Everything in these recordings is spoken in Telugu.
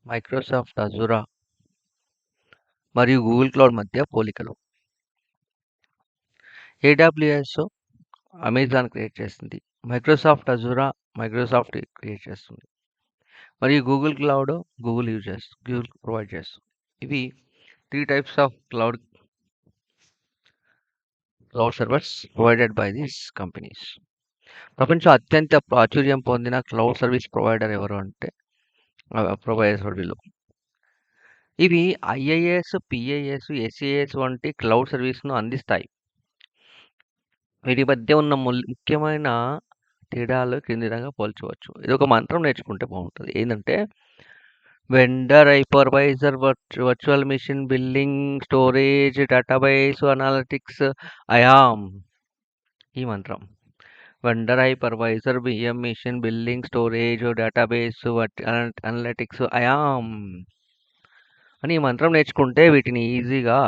మైక్రోసాఫ్ట్ అజూరా మరియు గూగుల్ క్లౌడ్ మధ్య పోలికలు. ఏడబ్ల్యూఎస్ అమెజాన్ క్రియేట్ చేస్తుంది. మైక్రోసాఫ్ట్ అజూరా మైక్రోసాఫ్ట్ క్రియేట్ చేస్తుంది. మరియు గూగుల్ క్లౌడ్ గూగుల్ ప్రొవైడ్ చేస్తుంది. ఇవి 3 types of cloud servers provided by these companies. ప్రపంచంలో అత్యంత ప్రాచుర్యం పొందిన క్లౌడ్ సర్వీస్ ప్రొవైడర్ ఎవరు అంటే ప్రొవైడర్స్ వీళ్ళు. ఇవి ఐఏఎస్, పిఏఎస్, ఎస్ఏఎస్ వంటి క్లౌడ్ సర్వీస్‌ను అందిస్తాయి. వీటి మధ్య ఉన్న ముఖ్యమైన తేడాలు క్రింది విధంగా పోల్చవచ్చు. ఇదొక మంత్రం నేర్చుకుంటే బాగుంటది. ఏందంటే vendor, hypervisor, virtual machine, billing, storage, database, analytics, I'm. ఈ మంత్రం. Vendor, hypervisor, VM machine, billing, storage, database, analytics, I'm అని ఈ మంత్రం నేర్చుకుంటే వీటిని ఈజీగా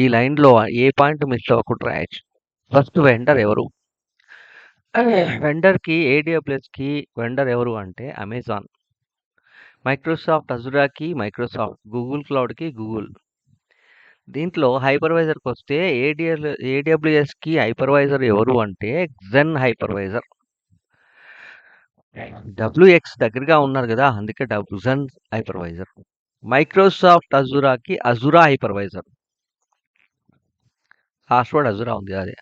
ఈ లైన్‌లో ఏ పాయింట్ మిస్ అవ్వకుండా రాయొచ్చు. ఫస్ట్ వెండర్ ఎవరు? ఏడబ్ల్యూఎస్‌కి వెండర్ ఎవరు అంటే అమెజాన్. మైక్రోసాఫ్ట్ అజూరాకి మైక్రోసాఫ్ట్, గూగుల్ క్లౌడ్‌కి గూగుల్. దీంట్లో హైపర్వైజర్‌కి వస్తే ఏడబ్ల్యూఎస్‌కి హైపర్వైజర్ ఎవరు అంటే జెన్ హైపర్వైజర్. WX దగ్గరగా ఉన్నారు కదా, అందుకే జెన్ హైపర్వైజర్. మైక్రోసాఫ్ట్ అజూరాకి Azure hypervisor. Last word Azure ఉంది అదే.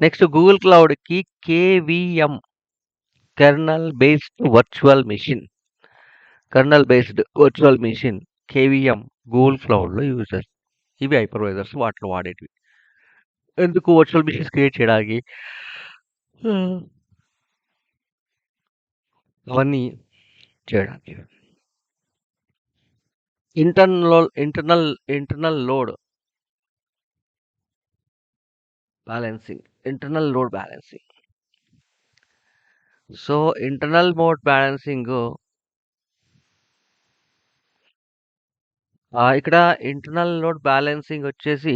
నెక్స్ట్ గూగుల్ క్లౌడ్‌కి KVM, kernel based virtual machine. KVM Google క్లౌడ్‌లో యూజ్ చేస్తారు. ఇవి హైపర్వైజర్స్ వాటిలో వాడేటివి. ఎందుకు వర్చువల్ మెషిన్స్ క్రియేట్ చేయడానికి, అవన్నీ చేయడానికి. Internal load balancing. So internal mode balancing ఇక్కడ ఇంటర్నల్ లోడ్ బ్యాలెన్సింగ్ వచ్చేసి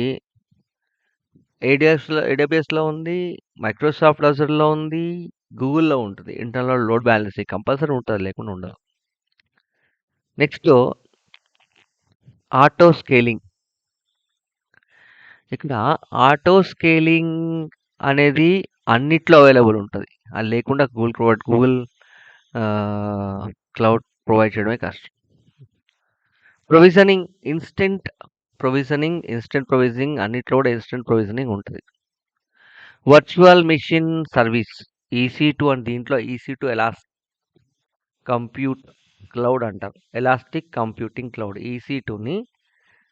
ఏడబ్ల్యూఎస్‌లో ఉంది, మైక్రోసాఫ్ట్ అజూర్‌లో ఉంది, గూగుల్‌లో ఉంటుంది. ఇంటర్నల్ లోడ్ బ్యాలెన్సింగ్ కంపల్సరీ ఉంటుంది, లేకుండా ఉండదు. Next auto scaling. ఇక్కడ ఆటో స్కేలింగ్ అనేది అన్నిట్లో అవైలబుల్ ఉంటుంది. అది లేకుండా గూగుల్ క్లౌడ్ ప్రొవైడ్ చేయడమే కష్టం. ఇన్స్టెంట్ ప్రొవిజనింగ్ అన్నిట్లో కూడా ఇన్స్టెంట్ ప్రొవిజనింగ్ ఉంటుంది. వర్చువల్ మెషిన్ సర్వీస్ EC2 అని, దీంట్లో EC2 కంప్యూట్ క్లౌడ్ అంటారు. Elastic computing cloud. EC2ని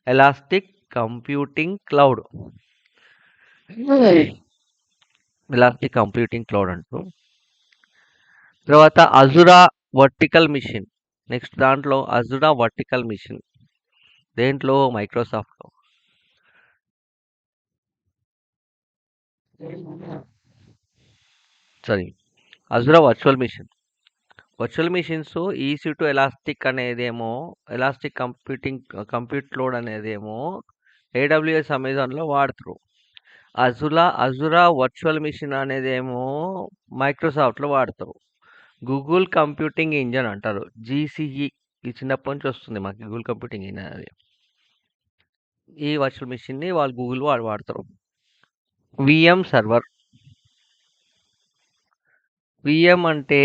ఎలాస్టిక్ కంప్యూటింగ్ క్లౌడ్ అంటారు. తర్వాత అజూరా వర్టికల్ మిషన్. నెక్స్ట్ దాంట్లో అజూరా వర్టికల్ మిషన్, దేంట్లో మైక్రోసాఫ్ట్లో. Azure virtual machines EC2 elastic అనేదేమో, ఎలాస్టిక్ కంప్యూట్ లోడ్ అనేదేమో AWS అమెజాన్లో వాడతారు. అజూరా వర్చువల్ మిషన్ అనేదేమో మైక్రోసాఫ్ట్లో వాడతారు. గూగుల్ కంప్యూటింగ్ ఇంజన్ అంటారు, GCE. ఇది చిన్నప్పటి నుంచి వస్తుంది మాకు, గూగుల్ కంప్యూటింగ్ ఇంజన్ అది. ఈ వర్చువల్ మిషన్ని వాళ్ళు గూగుల్ వాడతారు. VM server. VM అంటే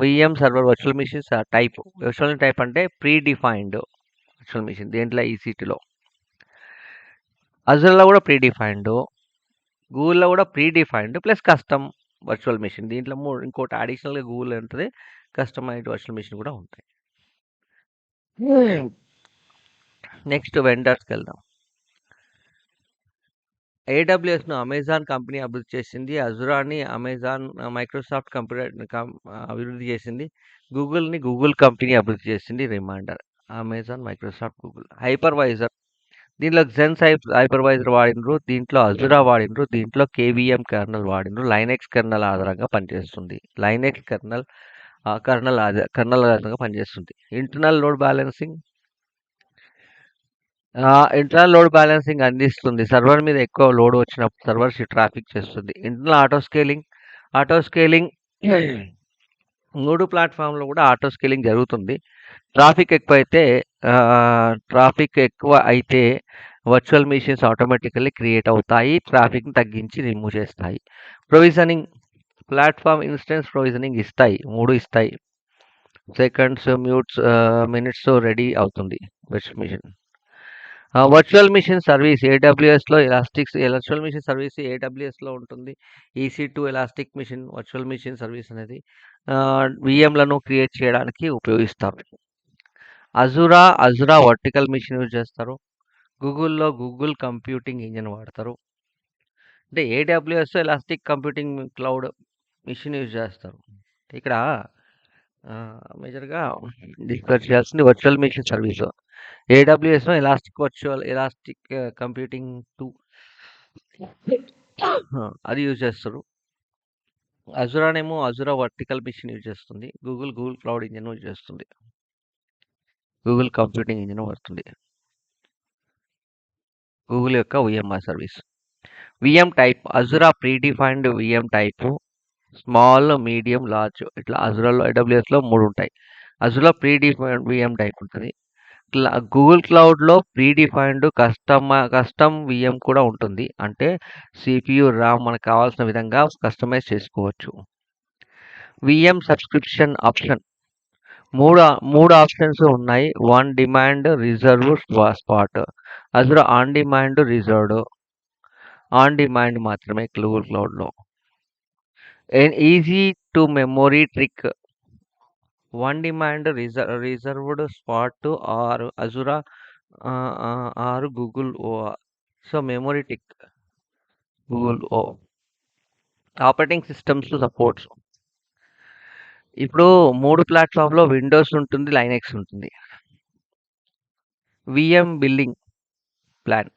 VM server virtual machines type. Virtual type అంటే ప్రీ డిఫైన్డ్ వర్చువల్ మిషన్. దేంట్లో EC2లో. అజూర్లో కూడా ప్రీ డిఫైన్డ్, గూగుల్లో కూడా pre defined plus custom virtual machine. దీంట్లో ఇంకోటి అడిషనల్గా గూగుల్ ఉంటుంది, కస్టమైజ్డ్ వర్చువల్ మెషిన్ కూడా ఉంటాయి. నెక్స్ట్ వెండర్స్కి వెళ్దాం. AWSను అమెజాన్ కంపెనీ అభివృద్ధి చేసింది. అజూరాని మైక్రోసాఫ్ట్ అభివృద్ధి చేసింది. గూగుల్ని గూగుల్ కంపెనీ అభివృద్ధి చేసింది. Reminder Amazon, Microsoft, Google. Hypervisor, దీంట్లో జెన్స్ హైపర్వైజర్ వాడినరు, దీంట్లో అజూరా వాడినరు, దీంట్లో KVM కెర్నల్ వాడినరు. లైనెక్స్ కెర్నల్ ఆధారంగా పనిచేస్తుంది. కర్నల్ ఆధారంగా పనిచేస్తుంది. ఇంటర్నల్ లోడ్ బ్యాలెన్సింగ్ అందిస్తుంది. సర్వర్ మీద ఎక్కువ లోడ్ వచ్చినప్పుడు సర్వర్ ట్రాఫిక్ చేస్తుంది. ఇంటర్నల్ ఆటో స్కేలింగ్ 3 ప్లాట్‌ఫామ్‌లో కూడా ఆటో స్కేలింగ్ జరుగుతుంది. ట్రాఫిక్ ఎక్కువ అయితే వర్చువల్ మెషిన్స్ ఆటోమేటికల్లీ క్రియేట్ అవుతాయి. ట్రాఫిక్‌ని తగ్గించి రిమూవ్ చేస్తాయి. ప్రొవిజనింగ్ ప్లాట్‌ఫామ్ ఇన్‌స్టెన్స్ ప్రొవిజనింగ్ ఇస్తాయి. 3 ఇస్తాయి. సెకండ్స్, మినిట్స్ రెడీ అవుతుంది virtual machine. Virtual machine service ఏడబ్ల్యూఎస్‌లో వర్చువల్ మెషిన్ సర్వీస్ ఏడబ్ల్యూఎస్‌లో ఉంటుంది. EC2 elastic machine virtual machine service అనేది వీఎంలను క్రియేట్ చేయడానికి ఉపయోగిస్తారు. అజురా వర్టికల్ మెషిన్ యూజ్ చేస్తారు. గూగుల్‌లో గూగుల్ కంప్యూటింగ్ ఇంజిన్ వాడతారు. అంటే AWS elastic computing cloud machine use చేస్తారు. ఇక్కడ మేజర్‌గా డిస్కస్ చేయాల్సింది వర్చువల్ మెషిన్ సర్వీస్. ఏడబ్ల్యూఎస్‌లో ఎలాస్టిక్ కంప్యూటింగ్ 2 అది యూజ్ చేస్తారు. అజురా వర్టికల్ మెషిన్ యూజ్ చేస్తుంది. గూగుల్ క్లౌడ్ ఇంజిన్ యూజ్ చేస్తుంది. గూగుల్ కంప్యూటింగ్ ఇంజిన్ వాడుతుంది. గూగుల్ యొక్క VMR service. VM type Azure predefined VM type small, medium, large ఇట్లా ఏడబ్ల్యూఎస్‌లో 3 ఉంటాయి. అజురా ప్రీడిఫైన్డ్ విఎం టైప్ ఉంటుంది. గూగుల్ క్లౌడ్‌లో ప్రీడిఫైన్డ్ కస్టమ్ విఎం కూడా ఉంటుంది. అంటే CPU, RAM మనకు కావాల్సిన విధంగా కస్టమైజ్ చేసుకోవచ్చు. విఎం సబ్స్క్రిప్షన్ ఆప్షన్ 3 ఆప్షన్స్ ఉన్నాయి. 1 demand, reserved, spot. Azure on demand, reserved. On demand మాత్రమే గూగుల్ క్లౌడ్‌లో. Easy to memory trick 1 demand, reserved, spot or Azure or Google OR. So memory tick Google operating systems supports. ఇప్పుడు 3 ప్లాట్‌ఫామ్‌లో విండోస్ ఉంటుంది, లైనక్స్ ఉంటుంది. VM billing plan.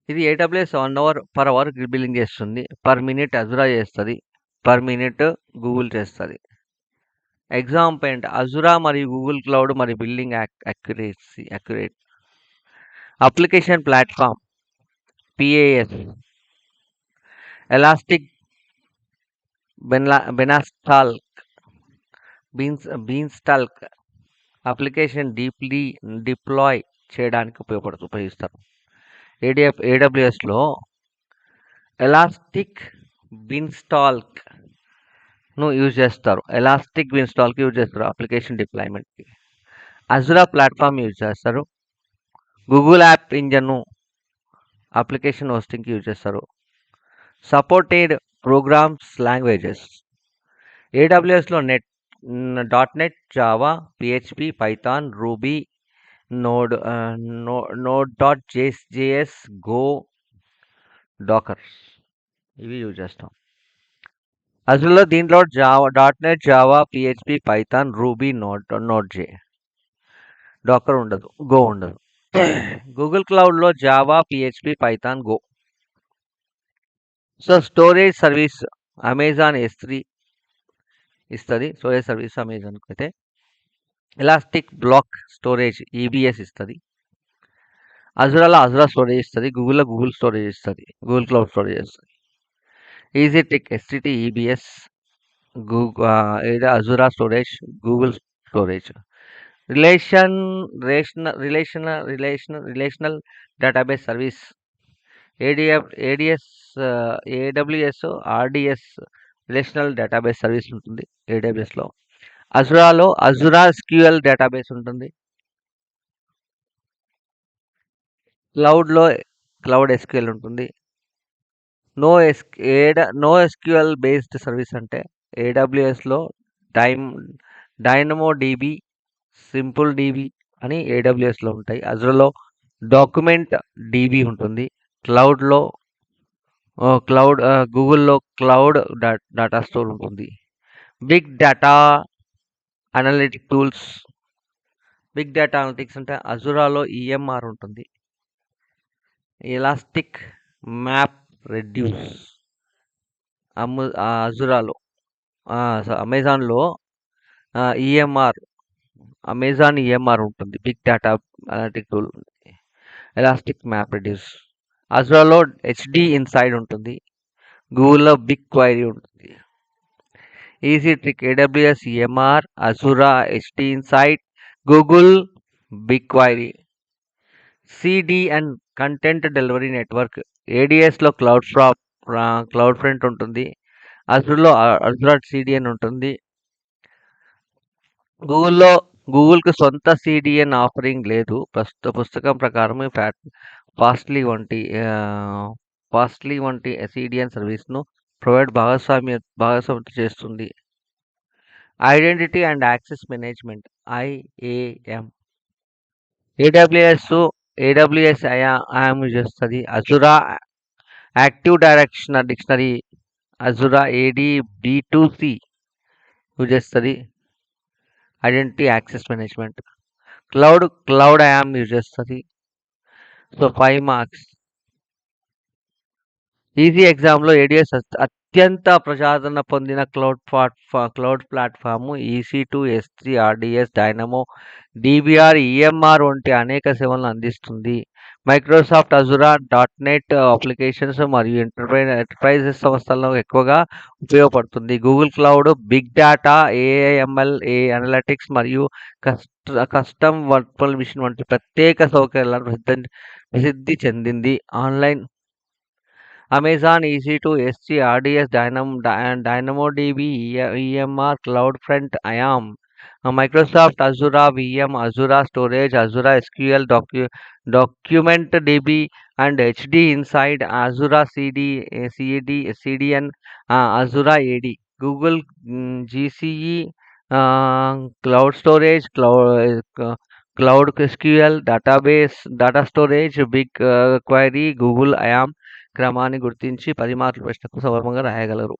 ఇది ఏడబ్ల్యూఎస్ పర్ అవర్ బిల్లింగ్ చేస్తుంది. పర్ మినిట్ అజురా చేస్తది. పర్ మినిట్ గూగుల్ చేస్తది. ఎగ్జాంపుల్ అజురా మరియు గూగుల్ క్లౌడ్ మరియు billing accurate. Application platform PaaS. Elastic beanstalk application deploy చేయడానికి ఉపయోగిస్తారు. ఏడబ్ల్యూఎస్‌లో ఎలాస్టిక్ బీన్స్టాల్క్ యూజ్ చేస్తారు. అప్లికేషన్ డిప్లాయ్మెంట్‌కి. అజురా ప్లాట్‌ఫామ్ యూజ్ చేస్తారు. గూగుల్ యాప్ ఇంజిన్ అప్లికేషన్ హోస్టింగ్‌కి యూజ్ చేస్తారు. సపోర్టెడ్ ప్రోగ్రామ్స్ లాంగ్వేజెస్ ఏడబ్ల్యూఎస్‌లో .NET, Java, PHP, Python, Ruby, node.js, Go, Docker ఇవి యూజ్ చేస్తాం. అసలు దీంట్లో .NET, Java, PHP, Python, Ruby, నోడ్.js. డాకర్ ఉండదు, గో ఉండదు. గూగుల్ క్లౌడ్‌లో Java, PHP, Python, Go. So storage service Amazon S3 ఇస్తది. స్టోరేజ్ సర్వీస్ అమెజాన్‌కి అయితే. ఎలాస్టిక్ బ్లాక్ స్టోరేజ్ EBS ఇస్తది. అజురా స్టోరేజ్ ఇస్తది. గూగుల్ స్టోరేజ్ ఇస్తది. గూగుల్ క్లౌడ్ స్టోరేజ్ ఇస్తది. Easy trick STT, EBS, Azure storage, Google storage. Relational database service AWS RDS relational database service ఉంటుంది AWSలో. అజురా SQL డేటాబేస్ ఉంటుంది. క్లౌడ్‌లో క్లౌడ్ SQL ఉంటుంది. నో SQL బేస్డ్ సర్వీస్ అంటే AWSలో డైనమోDB, సింపుల్ DB అని AWSలో ఉంటాయి. అజురాలో డాక్యుమెంట్ DB ఉంటుంది. గూగుల్‌లో క్లౌడ్ డేటా స్టోర్ ఉంటుంది. బిగ్ డేటా అనలిటిక్స్ అంటే అజురాలో EMR ఉంటుంది. ఎలాస్టిక్ మ్యాప్ రెడ్యూస్ అజురాలో అమెజాన్లో అమెజాన్ EMR ఉంటుంది. Big data analytic tool elastic map reduce. అజురాలో HD ఇన్సైడ్ ఉంటుంది. గూగుల్‌లో బిగ్ క్వైరీ ఉంటుంది. Easy trick, AWS EMR, Azure HT Insight, Google BigQuery, CDN content delivery network, ADSలో క్లౌడ్ ఫ్రంట్ ఉంటుంది, అజూర్లో అజూర్ CDN ఉంటుంది. గూగుల్‌లో గూగుల్‌కి సొంత CDN ఆఫరింగ్ లేదు. ప్రస్తుత పుస్తకం ప్రకారం ఫాస్ట్‌లీ వంటి CDN సర్వీస్‌ను భాగస్వామ్యం చేస్తుంది. Identity and access management, IAM. AWS IAM use చేస్తది. Azure active dictionary, Azure AD B2C use చేస్తది. Identity access management. Cloud IAM use చేస్తది. So 5 marks. ఈజీ ఎగ్జామ్‌లో ADS అత్యంత ప్రజాదరణ పొందిన cloud platform EC2, S3, RDS, Dynamo, DBR, EMR వంటి అనేక సేవలను అందిస్తుంది. మైక్రోసాఫ్ట్ అజూర్ .NET అప్లికేషన్స్ మరియు ఎంటర్ప్రైజ్ సంస్థల్లో ఎక్కువగా ఉపయోగపడుతుంది. Google cloud big data, AI, ML, analytics మరియు కస్టమ్ వర్చువల్ మిషన్ వంటి ప్రత్యేక సౌకర్యాలను ప్రసిద్ధి చెందింది. Online Amazon EC2, S3, RDS, DynamoDB, EMR, CloudFront, IAM, Microsoft Azure VM, Azure storage, Azure SQL, DocumentDB and HD Insight, Azure CDN, Azure AD, Google GCE, cloud storage, cloud SQL, data storage, Big Query, Google IAM క్రమాన్ని గుర్తించి 10 మార్కుల ప్రశ్నకు సగర్వంగా రాయగలరు.